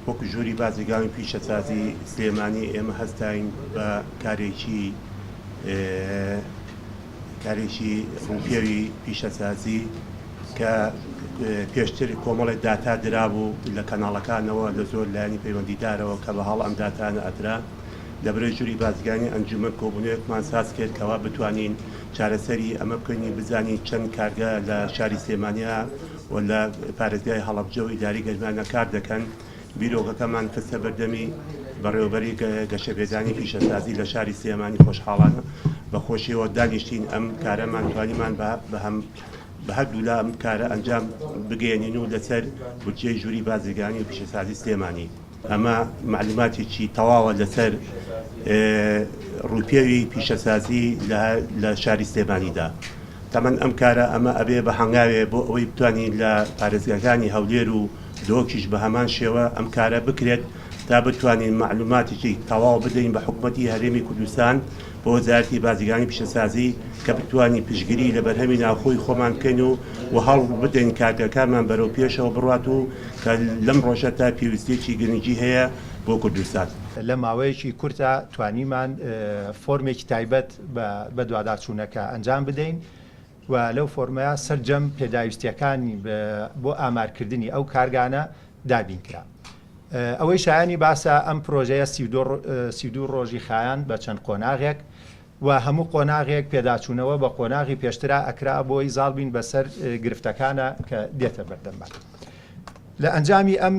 وەکو ژووری بازرگانی پیشەسازی سلێمانی ئێمە هەستاین بە کارێکی ڕووپێوی پیشەسازی کە پێشتر کۆمەڵێک داتا درابوو لە کەناڵەکانەوە لە زۆر لایانی پەیوەندیدارەوە کە بە هەڵ ئەم داتانە ئەدرا لەبەرەوەی ژووری بازرگانی ئەنجومەن کۆبوونەوەیەکمان ساز کرد کەوا بتوانین چارەسەری ئەمە بکەین بزانین چەند کارگە لە شاری سلێمانیا و لە پارێزگای هەڵەبجە و ئیداری گەرمانە کار دەکەن. بیرۆکەکەمان کەسە بەردەمی بەڕێوەبەری گەشەپێدانی پیشەسازی لە شاری سلێمانی خۆشحاڵانە بەخۆشیەوە دانیشتین ئەم کارەمان توانیمان بە هەردوو لا ئەم کارە ئەنجام بگەێنین و لەسەر بودجێی ژووری بازرگانی و پیشەسازی سلێمانی. ئەمە معلوماتێکی تەواوە لەسەر ڕووپێوی پیشەسازی لە شاری سلێمانیدا. تەمەن ئەم کارە ئەمە ئەبێ بە هەنگاوێ بۆ ئەوەی بتوانین لە پارێزگاکانی هەولێر و دۆکیش بە هەمان شێوە ئەم کارە بکرێت تا بتوانین معلوماتێکی تەواو بدەین بە حکوومەتی هەرێمی کوردستان بۆ وەزارەتی بازرگانی پیشەسازی کە بتوانین پشگیری لە بەرهەمی ناوخۆی خۆمان بکەین و هەڵ بدەین کارگەکانمان بەرەو پێشەوە بڕات و کە لەم ڕۆژە تا پێویستێکی گرنگی هەیە بۆ کوردستان. لە ماوەیەکی کورتە توانیمان فۆرمێکی تایبەت بە دوواداچوونەکە ئەنجام بدەین و لەو فۆرمەیە سەرجەم پێداویستیەکانی بۆ ئامارکردنی ئەو کارگانە دابین کرا. ئەوەی شایانی باسە ئەم پرۆژەیە 32 ڕۆژی خایان بە چەند قۆناغێک و هەموو قۆناغێک پێداچوونەوە بە قۆناغی پێشترا ئەکرا بۆی زاڵبین بەسەر گرفتەکانە کە دێتە بەردەمان. لە ئەنجامی ئەم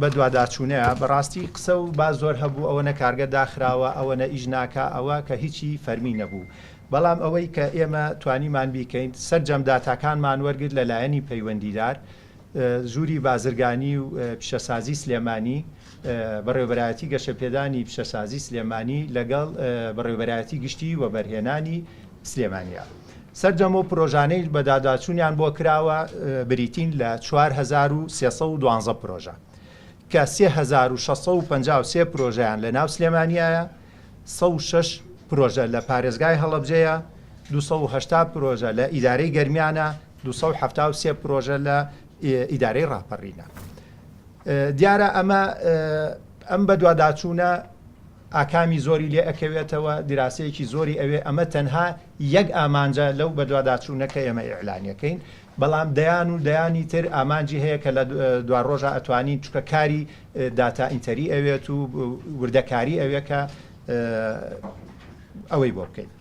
بە دوواداچوونەیە بەڕاستی قسە و با زۆر هەبوو ئەوەنە کارگە داخراوە ئەوەنە ئیژناکە ئەوە کە هیچی فەرمی نەبوو. بەڵام ئەوەی کە ئێمە توانیمان بیکەین سەرجەم داتاکانمان وەرگرت لە لایەنی پەیوەندیدار ژووری بازرگانی و پیشەسازی سلێمانی بەڕێوەبەرایەتی گەشەپێدانی پیشەسازی سلێمانی لەگەڵ بەڕێوەبەرایەتی گشتی و بەرهێنانی سلێمانیا. سەرجەم و پرۆژانەی بە داداچوونیان بۆ کراوە بریتین لە 4312 پرۆژە کە 3653 پرۆژەیان لە ناو سلێمانیایە، 106 پرۆژە لە پارێزگای هەڵەبجەیە، 280 پرۆژە لە ئیدارەی گەرمیانە، 273 پرۆژە لە ئیدارەی ڕاپەڕینە. دیارە ئەم بە دوواداچوونە ئاکامی زۆری لێ ئەکەوێتەوە، دیراسەیەکی زۆری ئەوێ ئەمە تەنها یەک ئامانجە لەو بە دوواداچوونەکە ئێمە ئیعلانیەکەین، بەڵام دەیان و دەیانی تر ئامانجی هەیە کە لە دوا ڕۆژە ئەتوانین چکە کاری داتا ئینتەری ئەوێت و وردەکاری ئەوێ کە ئەوەی بۆ بکەین.